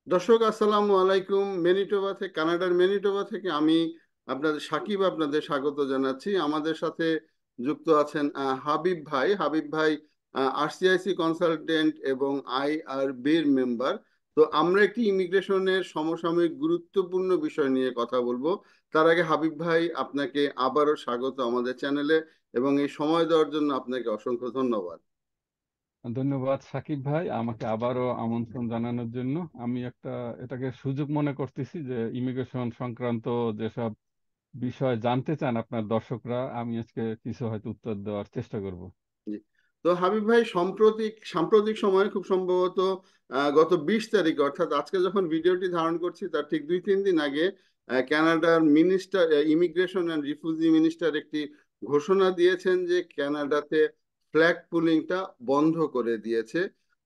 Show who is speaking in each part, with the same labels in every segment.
Speaker 1: দর্শক আসসালামু আলাইকুম। ম্যানিটোবা থেকে, কানাডার ম্যানিটোবা থেকে আমি আপনাদের সাকিব আপনাদের স্বাগত জানাচ্ছি। আমাদের সাথে যুক্ত আছেন হাবিব ভাই আরসিআইসি কনসালটেন্ট এবং আইআরবির মেম্বার। তো আমরা একটি ইমিগ্রেশনের সমসাময়িক গুরুত্বপূর্ণ বিষয় নিয়ে কথা বলবো। তার আগে হাবিব ভাই, আপনাকে আবারও স্বাগত আমাদের চ্যানেলে, এবং এই সময় দেওয়ার জন্য আপনাকে অসংখ্য ধন্যবাদ।
Speaker 2: ধন্যবাদ সাকিব ভাই, আমাকে আবারও আমন্ত্রণ জানানোর জন্য। আমি এটাকে সুযোগ মনে করতেছি যে ইমিগ্রেশন সংক্রান্ত যেসব বিষয় জানতে চান আপনার দর্শকরা, আমি আজকে কিছু হয়তো উত্তর দেওয়ার চেষ্টা করব।
Speaker 1: জি। তো হাবিব ভাই, সাম্প্রতিক সময়ে খুব সম্ভবত গত 20 তারিখ, অর্থাৎ আজকে যখন ভিডিওটি ধারণ করছি তার ঠিক 2-3 দিন আগে কানাডার minister, immigration and refugee minister একটি ঘোষণা দিয়েছেন যে কানাডাতে ফ্ল্যাগ পুলিংটা বন্ধ করে দিয়েছে।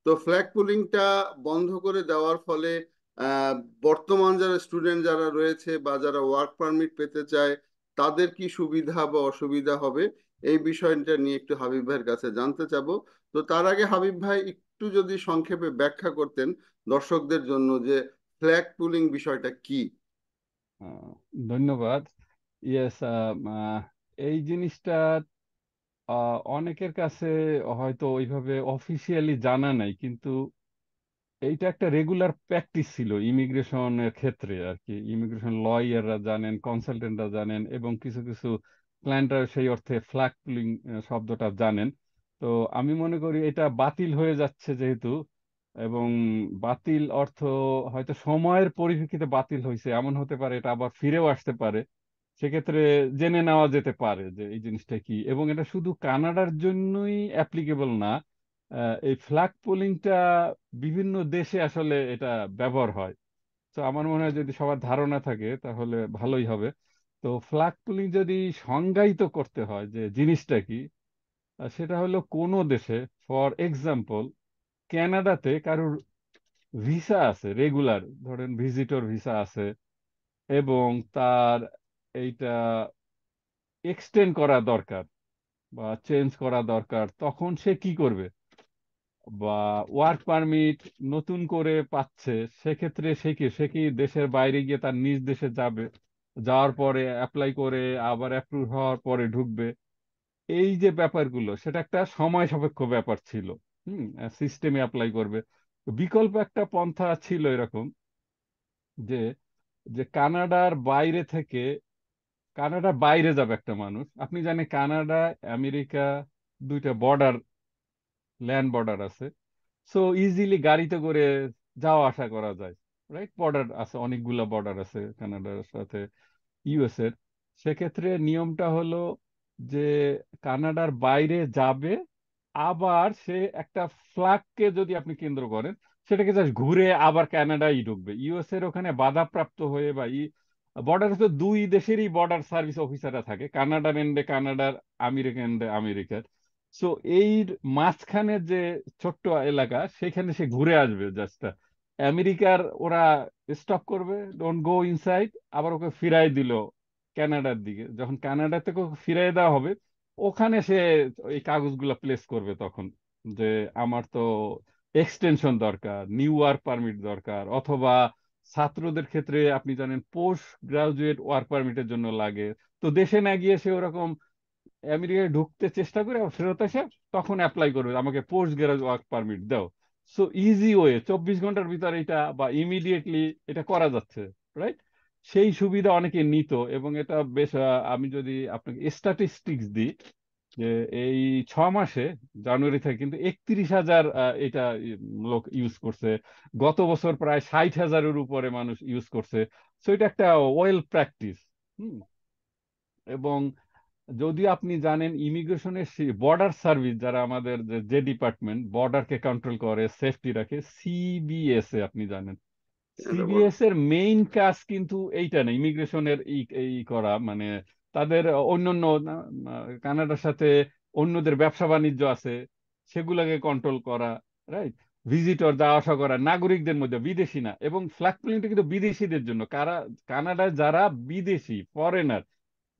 Speaker 1: তো ফ্ল্যাগ পুলিংটা বন্ধ করে দেওয়ার ফলে আহ, বর্তমান যারা স্টুডেন্ট যারা রয়েছে বা যারা ওয়ার্ক পারমিট পেতে চায়, তাদের কি সুবিধা বা অসুবিধা হবে, এই বিষয়টা নিয়ে একটু হাবিব ভাইয়ের কাছে জানতে চাবো। তো তার আগে হাবিব ভাই একটু যদি সংক্ষেপে ব্যাখ্যা করতেন দর্শকদের জন্য যে ফ্ল্যাগ পুলিং বিষয়টা কি।
Speaker 2: আহ, ধন্যবাদ। ইয়েস, এই জিনিসটা অনেকের কাছে হয়তো ওইভাবে অফিসিয়ালি জানা নাই, কিন্তু এইটা একটা রেগুলার প্র্যাকটিস ছিল ইমিগ্রেশনের ক্ষেত্রে আর কি। ইমিগ্রেশন লয়াররা জানেন, কনসালটেন্টরা জানেন, এবং কিছু কিছু ক্লায়েন্টরা সেই অর্থে ফ্ল্যাগ পুলিং শব্দটা জানেন। তো আমি মনে করি এটা বাতিল হয়ে যাচ্ছে যেহেতু, এবং বাতিল অর্থ হয়তো সময়ের পরিপ্রেক্ষিতে বাতিল হয়েছে, এমন হতে পারে এটা আবার ফিরেও আসতে পারে। সেক্ষেত্রে জেনে নেওয়া যেতে পারে যে এই জিনিসটা কি, এবং এটা শুধু কানাডার জন্যই অ্যাপ্লিকেবল না। এই ফ্ল্যাগ পোলিংটা বিভিন্ন দেশে আসলে এটা ব্যবহার হয়। তো আমার মনে হয় যদি সবার ধারণা থাকে তাহলে ভালোই হবে। তো ফ্ল্যাগ পোলিং যদি সংজ্ঞায়িত করতে হয় যে জিনিসটা কি, সেটা হলো কোনো দেশে, ফর এক্সাম্পল কানাডাতে কারোর ভিসা আছে রেগুলার, ধরেন ভিজিটর ভিসা আছে, এবং তার এইটা এক্সটেন্ড করা দরকার বা চেঞ্জ করা দরকার, তখন সে কি করবে? বা ওয়ার্ক পারমিট নতুন করে পাচ্ছে, সেক্ষেত্রে সে কি দেশের বাইরে গিয়ে তার নিজ দেশে যাবে, যাওয়ার পরে অ্যাপ্লাই করে আবার অ্যাপ্রুভ হওয়ার পরে ঢুকবে? এই যে ব্যাপারগুলো, সেটা একটা সময় সাপেক্ষ ব্যাপার ছিল। সিস্টেমে অ্যাপ্লাই করবে। বিকল্প একটা পন্থা ছিল এরকম, যে যে কানাডার বাইরে যাবে একটা মানুষ। আপনি জানেন কানাডা আমেরিকা দুইটা বর্ডার, ল্যান্ড বর্ডার আছে। সো ইজিলি গাড়িতে করে যাওয়া আসা করা যায়। রাইট, বর্ডার আছে, অনেকগুলা বর্ডার আছে কানাডার সাথে ইউএস এর। সেক্ষেত্রে নিয়মটা হলো যে কানাডার বাইরে যাবে, আবার সে একটা ফ্ল্যাগকে যদি আপনি কেন্দ্র করেন, সেটাকে জাস্ট ঘুরে আবার কানাডায় ঢুকবে, ইউএস এর ওখানে বাধাপ্রাপ্ত হয়ে। বা বর্ডারে তো দুই দেশেরই বর্ডার সার্ভিস অফিসাররা থাকে, কানাডার এন্ডে কানাডার, আমেরিকান এন্ডে আমেরিকার। সো এই মাঝখানে যে ছোট্ট এলাকা, সেখানে সে ঘুরে আসবে জাস্ট। আমেরিকার ওরা স্টপ করবে, ডোন্ট গো ইনসাইড, আবার ওকে ফিরাই দিল কানাডার দিকে। যখন কানাডা থেকে ওকে ফিরাই দেওয়া হবে, ওখানে সে এই কাগজগুলো প্লেস করবে তখন, যে আমার তো এক্সটেনশন দরকার, নিউ ওয়ার্ক পারমিট দরকার, অথবা ছাত্রদের ক্ষেত্রে আপনি জানেন পোস্ট গ্রাজুয়েট ওয়ার্ক পারমিটের জন্য লাগে। তো দেশে না গিয়ে সে ওরকম আমেরিকায় ঢুকতে চেষ্টা করে আবার ফেরত এসে তখন অ্যাপ্লাই করবে, আমাকে পোস্ট গ্রাজুয়েট ওয়ার্ক পারমিট দাও। সো ইজি ওয়ে, 24 ঘন্টার ভিতরে এটা বা ইমিডিয়েটলি এটা করা যাচ্ছে। রাইট, সেই সুবিধা অনেকে নিত, এবং এটা বেশ আমি যদি আপনাকে স্ট্যাটিস্টিক্স দিই, যে এই 6 মাসে, জানুয়ারি থেকে কিন্তু 31,000 এটা লোক ইউজ করছে। গত বছর প্রায় 60,000-এর উপরে মানুষ ইউজ করছে। সো এটা একটা ওয়েল প্র্যাকটিস। হুম এবং যদি আপনি জানেন ইমিগ্রেশনের বর্ডার সার্ভিস, যারা আমাদের যে যে ডিপার্টমেন্ট বর্ডারকে কন্ট্রোল করে, সেফটি রাখে, সিবিএস এ, আপনি জানেন
Speaker 1: এটা বড়।
Speaker 2: সিবিএস এর মেইন কাজ কিন্তু এইটা না, ইমিগ্রেশনের এই এই করা মানে তাদের অন্যান্য কানাডার সাথে অন্যদের ব্যবসা বাণিজ্য আছে, সেগুলোকে কন্ট্রোল করা। রাইট, ভিজিটর যাওয়া আসা করা নাগরিকদের মধ্যে, বিদেশি না। এবং ফ্ল্যাগ প্লেনটা কিন্তু বিদেশিদের জন্য, কানাডায় যারা বিদেশি, foreigner,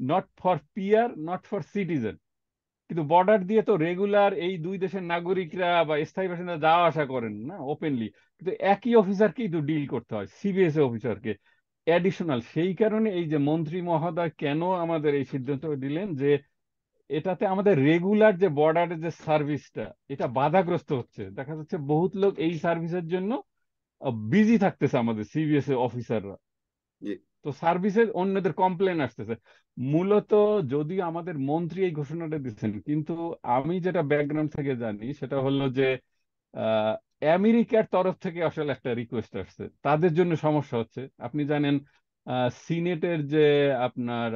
Speaker 2: not for PR, not for citizen. কিন্তু বর্ডার দিয়ে তো রেগুলার এই দুই দেশের নাগরিকরা বা স্থায়ী বাসিন্দা যাওয়া আসা করেন না ওপেনলি, কিন্তু একই অফিসারকেই তো ডিল করতে হয়, সিবিএসএ অফিসারকে অ্যাডিশনাল। সেই কারণে এই যে মন্ত্রী মহোদয় কেন আমাদের এই সিদ্ধান্ত দিলেন যে এটাতে আমাদের রেগুলার যে বর্ডারের যে সার্ভিসটা এটা বাধাগ্রস্ত হচ্ছে, দেখা যাচ্ছে বহুত লোক এই সার্ভিসের জন্য বিজি থাকতেছে আমাদের সিবিএসএ অফিসাররা।
Speaker 1: জি।
Speaker 2: তো সার্ভিসের অন্যদের কমপ্লেন আসতেছে মূলত। যদি আমাদের মন্ত্রী এই ঘোষণাটা দিচ্ছেন, কিন্তু আমি যেটা ব্যাকগ্রাউন্ড থেকে জানি সেটা হলো যে আহ, আমেরিকার তরফ থেকে আসলে একটা রিকোয়েস্ট আসছে, তাদের জন্য সমস্যা হচ্ছে। আপনি জানেন সিনেটের যে আপনার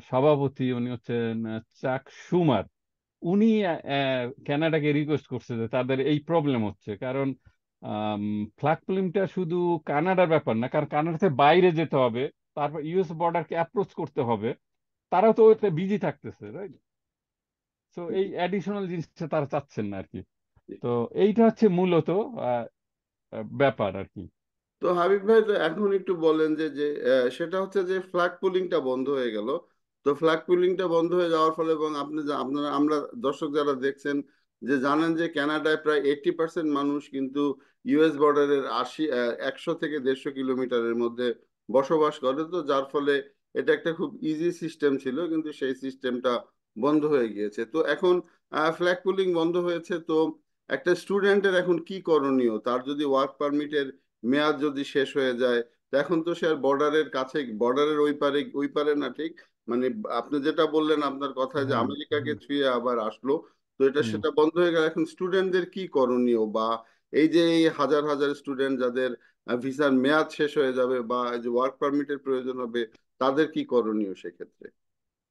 Speaker 2: সভাপতি উনি হচ্ছেন চাক সুমার, উনি কানাডাকে রিকোয়েস্ট করছে যে তাদের এই প্রবলেম হচ্ছে, কারণ ফ্ল্যাগ ফিল্মটা শুধু কানাডার ব্যাপার না, কারণ কানাডাতে বাইরে যেতে হবে, তারপর ইউএস বর্ডারকে অ্যাপ্রোচ করতে হবে, তারাও তো ওতে বিজি থাকতেছে, রাইট? তো এই অ্যাডিশনাল জিনিসটা তারা চাচ্ছেন না আর কি। তো এইটা হচ্ছে মূলত আহ, ব্যাপার আর কি।
Speaker 1: তো হাবিব ভাই, তো এখন একটু বলেন যে যে সেটা হচ্ছে যে ফ্ল্যাগ পুলিংটা বন্ধ হয়ে গেল। তো ফ্ল্যাগ পুলিংটা বন্ধ হয়ে যাওয়ার ফলে, এবং আপনি আপনারা আমরা দর্শক যারা দেখছেন, যে জানেন যে কানাডায় প্রায় 80% মানুষ কিন্তু ইউএস বর্ডারের 100 থেকে 150 কিলোমিটারের মধ্যে বসবাস করে। তো যার ফলে এটা একটা খুব ইজি সিস্টেম ছিল, কিন্তু সেই সিস্টেমটা বন্ধ হয়ে গিয়েছে। তো এখন ফ্ল্যাগ পুলিং বন্ধ হয়েছে, তো একটা স্টুডেন্টের এখন কি করণীয়? তার যদি ওয়ার্ক পারমিটের মেয়াদ যদি শেষ হয়ে যায়, তো এখন তো সে আর বর্ডারের কাছে, বর্ডারের ওই পারে না ঠিক, মানে আপনি যেটা বললেন আপনার কথায় যে
Speaker 2: হুম
Speaker 1: আমেরিকাকে
Speaker 2: হুম
Speaker 1: ছুঁয়ে আবার আসলো, তো এটা
Speaker 2: হুম।
Speaker 1: সেটা বন্ধ হয়ে গেল। এখন স্টুডেন্টদের কি করণীয়? বা এই যে এই হাজার হাজার স্টুডেন্ট যাদের ভিসার মেয়াদ শেষ হয়ে যাবে বা এই যে ওয়ার্ক পারমিটের প্রয়োজন হবে, তাদের কি করণীয় সেক্ষেত্রে?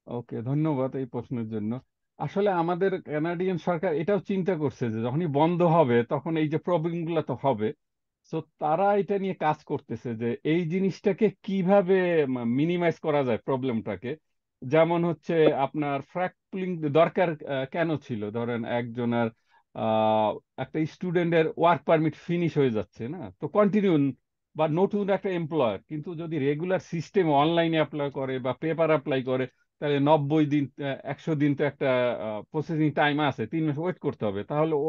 Speaker 2: ওকে, ধন্যবাদ এই প্রশ্নের জন্য। আসলে আমাদের কানাডিয়ান সরকার এটাও চিন্তা করছে যে যখনই বন্ধ হবে তখন এই যে প্রবলেম গুলো তো হবে। তো তারা এটা নিয়ে কাজ করতেছে যে এই জিনিসটাকে কিভাবে মিনিমাইজ করা যায় প্রবলেমটাকে। যেমন হচ্ছে আপনার ফ্র্যাক পুলিং দরকার কেন ছিল, ধরেন একজনের আহ, একটা স্টুডেন্টের ওয়ার্ক পারমিট ফিনিশ হয়ে যাচ্ছে না, তো কন্টিনিউ, বা নতুন একটা এমপ্লয়ার কিন্তু যদি রেগুলার সিস্টেম অনলাইনে অ্যাপ্লাই করে বা পেপার অ্যাপ্লাই করে, তাহলে 90 দিন 100 দিন তো একটা প্রসেসিং টাইম আছে, 3 মাস ওয়েট করতে হবে। তাহলে ও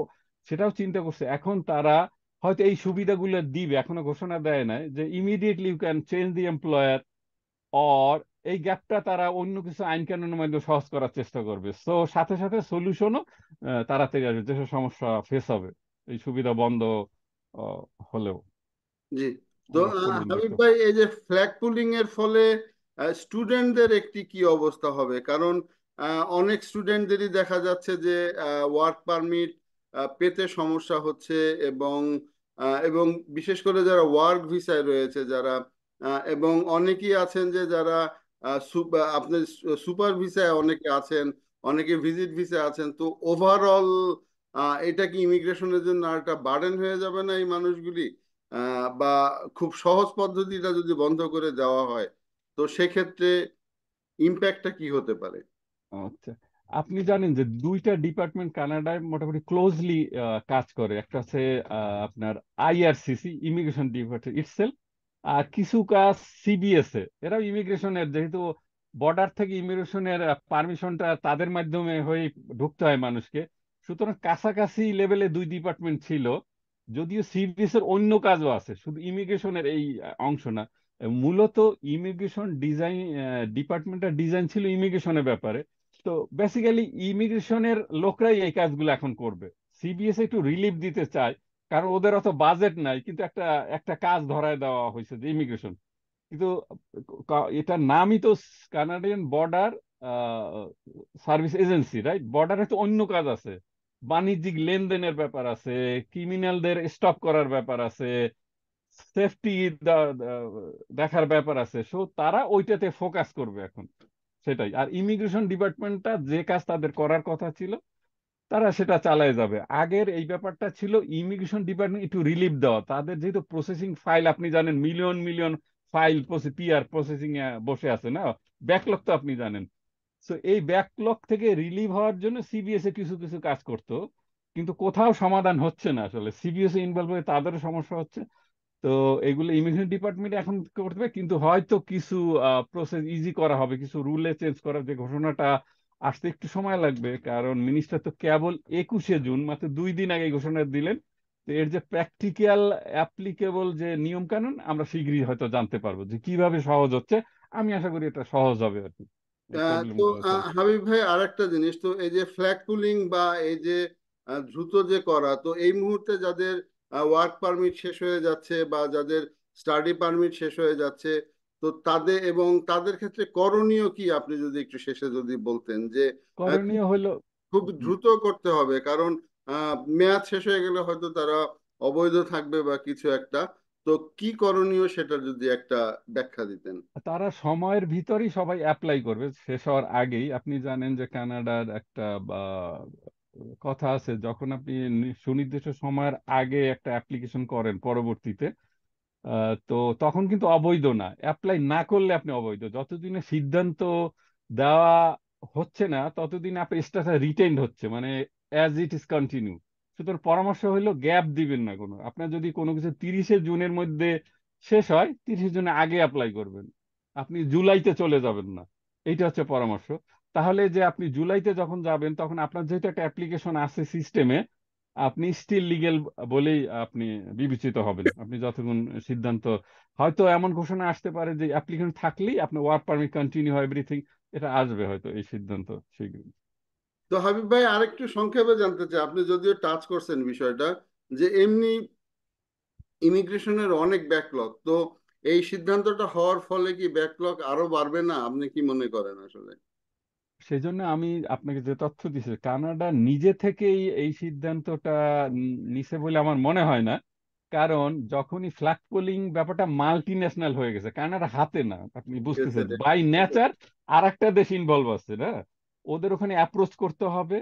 Speaker 2: সেটাও চিন্তা করছে। এখন তারা হয়তো এই সুবিধাগুলো দিবে, এখনো ঘোষণা দেয় নাই যে immediately you can change the employer, or এই গ্যাপটা তারা অন্য কিছু আইন কানুনের মাধ্যমে সহজ করার চেষ্টা করবে। সো সাথে সাথে সলিউশনও তাড়াতাড়ি আসবে, যেসব সমস্যা ফেস হবে এই সুবিধা বন্ধ আহ, হলেও।
Speaker 1: জি। তো
Speaker 2: আমার পর্যন্ত
Speaker 1: হাবিব
Speaker 2: একটু।
Speaker 1: ভাই, এই যে ফ্ল্যাগ পুলিং এর ফলে স্টুডেন্টদের একটি কি অবস্থা হবে? কারণ অনেক স্টুডেন্টদেরই দেখা যাচ্ছে যে ওয়ার্ক পারমিট পেতে সমস্যা হচ্ছে, এবং এবং বিশেষ করে যারা ওয়ার্ক ভিসায় রয়েছে যারা, এবং অনেকেই আছেন যে যারা আপনার সুপার ভিসায় অনেকে আছেন, অনেকে ভিজিট ভিসায় আছেন। তো ওভারঅল এটা কি ইমিগ্রেশনের জন্য আর একটা বার্ডেন হয়ে যাবে না এই মানুষগুলি? বা খুব সহজ পদ্ধতিটা যদি বন্ধ করে দেওয়া হয়, তো সেক্ষেত্রে ইম্প্যাক্টটা কি হতে পারে?
Speaker 2: আচ্ছা, আপনি জানেন যে দুইটা ডিপার্টমেন্ট কানাডায় মোটামুটি ক্লোজলি কাজ করে, একটা হচ্ছে আপনার আইআরসিসি, ইমিগ্রেশন ডিপার্টমেন্ট ইটসেলফ, আর কিছু কাজ সিবিএসএ, এরাও ইমিগ্রেশনের, যেহেতু বর্ডার থেকে ইমিগ্রেশনের পারমিশনটা তাদের মাধ্যমে হয়ে ঢুকতে হয় মানুষকে, সুতরাং কাছাকাছি লেভেলে দুই ডিপার্টমেন্ট ছিল। যদিও সিবিএস এর অন্য কাজও আছে, শুধু ইমিগ্রেশনের এই অংশ না। মূলত ইমিগ্রেশন ডিজাইন ডিপার্টমেন্টের ডিজাইন ছিল ইমিগ্রেশনের ব্যাপারে। তো বেসিক্যালি ইমিগ্রেশনের লোকরাই এই কাজগুলো এখন করবে। সিবিএস একটু রিলিফ দিতে চায়, কারণ ওদের অত বাজেট নাই, কিন্তু একটা একটা কাজ ধরায় দেওয়া হয়েছে যে ইমিগ্রেশন। কিন্তু এটার নামই তো Canadian border service agency, right? বর্ডারে তো অন্য কাজ আছে, বাণিজ্যিক লেনদেনের ব্যাপার আছে, ক্রিমিনালদের স্টপ করার ব্যাপার আছে, সেফটি দেখার ব্যাপার আছে। সো তারা ওইটাতে ফোকাস করবে এখন, সেটাই। আর ইমিগ্রেশন ডিপার্টমেন্টটা যে কাজ তাদের করার কথা ছিল তারা সেটা চালায় যাবে। আগের এই ব্যাপারটা ছিল ইমিগ্রেশন ডিপার্টমেন্ট একটু রিলিফ দেওয়া, তাদের যেহেতু প্রসেসিং ফাইল আপনি জানেন million million file PR processing এ বসে আছে না, ব্যাকলগ তো আপনি জানেন। তো এই ব্যাকলগ থেকে রিলিভ হওয়ার জন্য সিবিএসএ কিছু কিছু কাজ করতো, কিন্তু কোথাও সমাধান হচ্ছে না। আসলে সিবিএসএ ইনভলভ হয়ে তাদেরও সমস্যা হচ্ছে। তো এগুলো ইমিগ্রেশন ডিপার্টমেন্ট এখন করবে, কিন্তু হয়তো কিছু প্রসেস ইজি করা হবে, কিছু রুলে চেঞ্জ করার যে ঘোষণাটা আসতে একটু সময় লাগবে, কারণ মিনিস্টার তো কেবল 21শে জুন, মাত্র 2 দিন আগে ঘোষণা দিলেন। তো এর যে প্র্যাকটিক্যাল অ্যাপ্লিকেবল যে নিয়ম কানুন আমরা শীঘ্রই হয়তো জানতে পারবো যে কিভাবে সহজ হচ্ছে। আমি আশা করি এটা সহজ হবে আর কি, এই
Speaker 1: তো
Speaker 2: প্রবলেমগুলো সলভ।
Speaker 1: হাবিব ভাই আরেকটা জিনিস, তো এই যে ফ্ল্যাগ পুলিং বা এই যে দ্রুত যে করা, তো এই মুহূর্তে যাদের ওয়ার্ক পারমিট শেষ হয়ে যাচ্ছে বা যাদের স্টাডি পারমিট শেষ হয়ে যাচ্ছে, তো তাদের এবং তাদের ক্ষেত্রে করণীয় কি, আপনি যদি একটু শেষে যদি বলতেন যে খুব
Speaker 2: করণীয় হলো,
Speaker 1: খুব দ্রুত করতে হবে, কারণ মেয়াদ শেষ হয়ে গেলে হয়তো তারা অবৈধ থাকবে বা কিছু একটা, তো কি করণীয় সেটা যদি একটা ব্যাখ্যা দিতেন।
Speaker 2: তারা সময়ের ভিতরেই সবাই অ্যাপ্লাই করবে শেষ হওয়ার আগেই। আপনি জানেন যে কানাডার একটা কথা আছে, যখন আপনি সুনির্দিষ্ট সময়ের আগে একটা অ্যাপ্লিকেশন করেন পরবর্তীতে, তো তখন কিন্তু অবৈধ না। অ্যাপ্লাই না করলে আপনি অবৈধ। যতদিনে সিদ্ধান্ত দেওয়া হচ্ছে না ততদিন আপনার স্ট্যাটাস রিটেইনড হচ্ছে, মানে অ্যাজ ইট ইজ কন্টিনিউ। সুতরাং পরামর্শ হলো গ্যাপ দিবেন না কোনো। আপনার যদি কোনো কিছু 30শে জুনের মধ্যে শেষ হয়, 30শে জুনে আগে অ্যাপ্লাই করবেন। আপনি জুলাইতে চলে যাবেন না, এইটা হচ্ছে পরামর্শ। তাহলে যে আপনি জুলাইতে যখন যাবেন তখন আপনার যেহেতু একটা অ্যাপ্লিকেশন আছে সিস্টেমে, আপনি স্টিল লিগেল বলেই আপনি বিবেচিত হবেন। আপনি যতক্ষণ সিদ্ধান্ত, হয়তো এমন ঘোষণা আসতে পারে যে অ্যাপ্লিকেশন থাকলেই আপনার ওয়ার্ক পারমিট কন্টিনিউ হয় এভরিথিং। এটা আসবে হয়তো এই সিদ্ধান্ত শীঘ্রই।
Speaker 1: তো হাবিব ভাই আরেকটু সংক্ষেপে জানতে চাই, আপনি যদিও টাচ করছেন বিষয়টা, যে এমনি ইমিগ্রেশনের অনেক ব্যাকলগ, তো এই সিদ্ধান্তটা হওয়ার ফলে কি ব্যাকলগ আরো বাড়বে না, আপনি কি মনে করেন আসলে?
Speaker 2: সেই জন্য আমি আপনাকে যে তথ্য দিছি, কানাডা নিজে থেকেই এই সিদ্ধান্তটা নিছে বলে আমার মনে হয় না। কারণ যখনই ফ্ল্যাগ পোলিং ব্যাপারটা মাল্টি ন্যাশনাল হয়ে গেছে, কানাডা হাতে না, আপনি বুঝতেছেন বাই নেচার আর একটা দেশ ইনভলভ আছে না। ওদের ওখানে অ্যাপ্রোচ করতে হবে,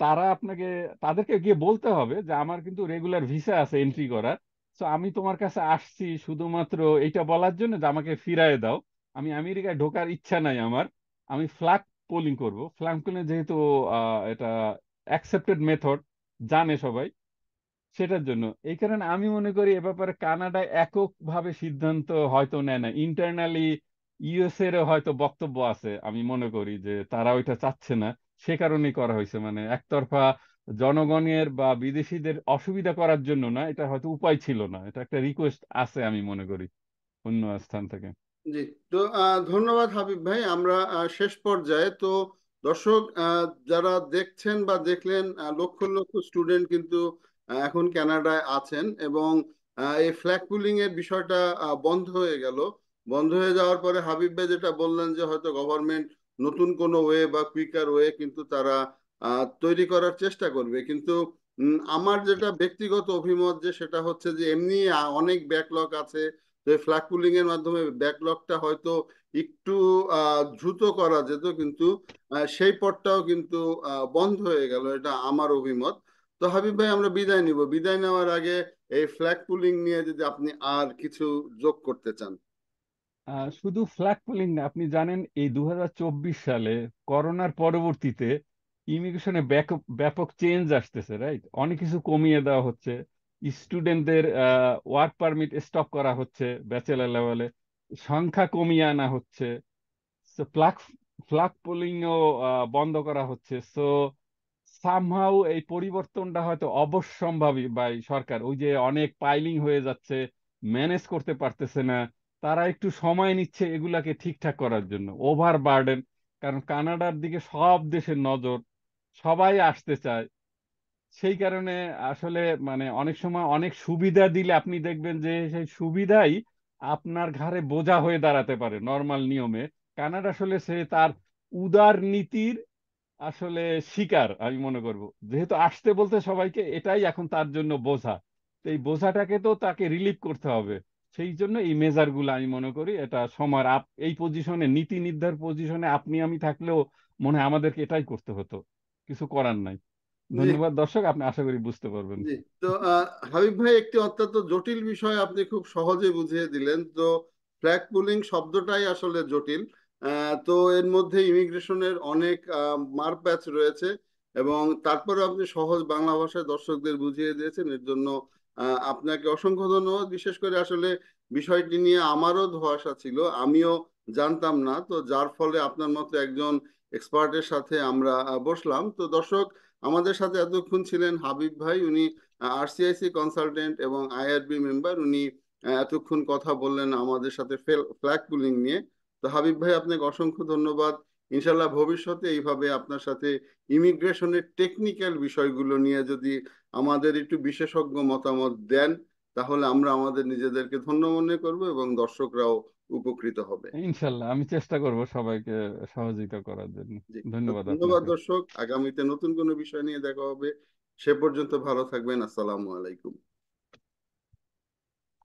Speaker 2: তারা আপনাকে, তাদেরকে গিয়ে বলতে হবে যে আমার কিন্তু রেগুলার ভিসা আছে এন্ট্রি করার। তো আমি তোমার কাছে আসছি শুধুমাত্র এইটা বলার জন্য যে আমাকে ফিরায় দাও, আমি আমেরিকায় ঢোকার ইচ্ছা নাই আমার, আমি ফ্ল্যাগ পোলিং করব। ফ্ল্যাগ পোলিং যেহেতু এটা অ্যাকসেপ্টেড মেথড, জানে সবাই, সেটার জন্য। এই কারণে আমি মনে করি এ ব্যাপারে কানাডা এককভাবে সিদ্ধান্ত হয়তো নেয় না। ইন্টারনালি ইউএস এর হয়তো বক্তব্য আছে, আমি মনে করি যে তারা ওইটা চাচ্ছে না, সে কারণেই করা হয়েছে। মানে একতরফা জনগণের বা বিদেশিদের অসুবিধা করার জন্য না, এটা হয়তো উপায় ছিল না, এটা একটা রিকোয়েস্ট আছে আমি মনে করি অন্য স্থান থেকে।
Speaker 1: জি। তো ধন্যবাদ হাবিব ভাই, আমরা শেষ পর্যায়ে তো দর্শক যারা দেখছেন বা দেখলেন, লক্ষ লক্ষ স্টুডেন্ট কিন্তু এখন কানাডায় আছেন, এবং এই ফ্ল্যাগ পুলিং এর বিষয়টা বন্ধ হয়ে গেল। বন্ধ হয়ে যাওয়ার পরে হাবিব ভাই যেটা বললেন যে হয়তো গভর্নমেন্ট নতুন কোনো ওয়ে বা কুইকার ওয়ে কিন্তু তারা তৈরি করার চেষ্টা করবে, কিন্তু আমার যেটা ব্যক্তিগত অভিমত যে সেটা হচ্ছে যে এমনি অনেক ব্যাকলগ আছে, তো ফ্ল্যাগ পুলিং এর মাধ্যমে ব্যাকলগটা হয়তো একটু দ্রুত করা যেত, কিন্তু সেই পথটাও কিন্তু বন্ধ হয়ে গেল, এটা আমার অভিমত। তো হাবিব ভাই আমরা বিদায় নিব, বিদায় নেওয়ার আগে এই ফ্ল্যাগ পুলিং নিয়ে যদি আপনি আর কিছু যোগ করতে চান।
Speaker 2: শুধু ফ্ল্যাগ পুলিং না, আপনি জানেন এই 2024 সালে করোনার পরবর্তীতে ইমিগ্রেশনে ব্যাপক ব্যাপক চেঞ্জ আসতেছে, রাইট? অনেক কিছু কমিয়ে দেওয়া হচ্ছে, স্টুডেন্টদের ওয়ার্ক পারমিট স্টপ করা হচ্ছে ব্যাচেলার লেভেলে, সংখ্যা কমিয়ে আনা হচ্ছে। সো ফ্ল্যাগ ফ্ল্যাগ পোলিংও বন্ধ করা হচ্ছে। সো সামহাউ এই পরিবর্তনটা হয়তো অবশ্যম্ভাবী বাই সরকার। ওই যে অনেক পাইলিং হয়ে যাচ্ছে, ম্যানেজ করতে পারতেছে না, তারা একটু সময় নিচ্ছে এগুলাকে ঠিকঠাক করার জন্য। ওভার বার্ডেন, কারণ কানাডার দিকে সব দেশের নজর, সবাই আসতে চায়। সেই কারণে আসলে মানে অনেক সময় অনেক সুবিধা দিলে আপনি দেখবেন যে সেই সুবিধাই আপনার ঘাড়ে বোঝা হয়ে দাঁড়াতে পারে নর্মাল নিয়মে। কানাডা আসলে সে তার উদার নীতির আসলে শিকার আমি মনে করব। যেহেতু আসতে বলতে সবাইকে, এটাই এখন তার জন্য বোঝা। তো এই বোঝাটাকে তো তাকে রিলিভ করতে হবে। সেই জন্য এই মেজার গুলো আমি মনে করি এটা সময় এই পজিশনে, নীতি নির্ধারক পজিশনে আপনি আমি থাকলেও মনে হয় আমাদেরকে এটাই করতে হতো, কিছু করার নাই।
Speaker 1: জি।
Speaker 2: ধন্যবাদ দর্শক, আপনি আশা করি বুঝতে পারবেন।
Speaker 1: জি। তো হাবিব ভাই একটি অত্যন্ত জটিল বিষয় আপনি খুব সহজে বুঝিয়ে দিলেন, তো ফ্ল্যাগ পুলিং শব্দটাই আসলে জটিল। তো এর মধ্যে ইমিগ্রেশনের অনেক মারপ্যাচ রয়েছে, এবং তারপরে আপনি সহজ বাংলা ভাষায় দর্শকদের বুঝিয়ে দিয়েছেন, এর জন্য আপনাকে অসংখ্য ধন্যবাদ। বিশেষ করে আসলে বিষয়টি নিয়ে আমারও ধোঁয়াশা ছিল, আমিও জানতাম না, তো যার ফলে আপনার মতো একজন এক্সপার্টের সাথে আমরা বসলাম। তো দর্শক, আমাদের সাথে এতক্ষণ ছিলেন হাবিব ভাই, উনি আরসিআইসি কনসালটেন্ট এবং আইআরবি মেম্বার। উনি এতক্ষণ কথা বললেন আমাদের সাথে ফ্ল্যাগ পুলিং নিয়ে। তো হাবিব ভাই, আপনাকে অসংখ্য ধন্যবাদ। ইনশাল্লাহ ভবিষ্যতে এইভাবে আপনার সাথে ইমিগ্রেশনের টেকনিক্যাল বিষয়গুলো নিয়ে যদি আমাদের একটু বিশেষজ্ঞ মতামত দেন, তাহলে আমরা আমাদের নিজেদেরকে ধন্য মনে করব এবং দর্শকরাও উপকৃত হবে।
Speaker 2: ইনশাল্লাহ আমি চেষ্টা করব সবাইকে সহযোগিতা করার জন্য।
Speaker 1: জি, তো
Speaker 2: ধন্যবাদ
Speaker 1: ধন্যবাদ
Speaker 2: আপনাকে।
Speaker 1: দর্শক, আগামীতে নতুন কোনো বিষয় নিয়ে দেখা হবে। সে পর্যন্ত ভালো থাকবেন। আসসালামু আলাইকুম।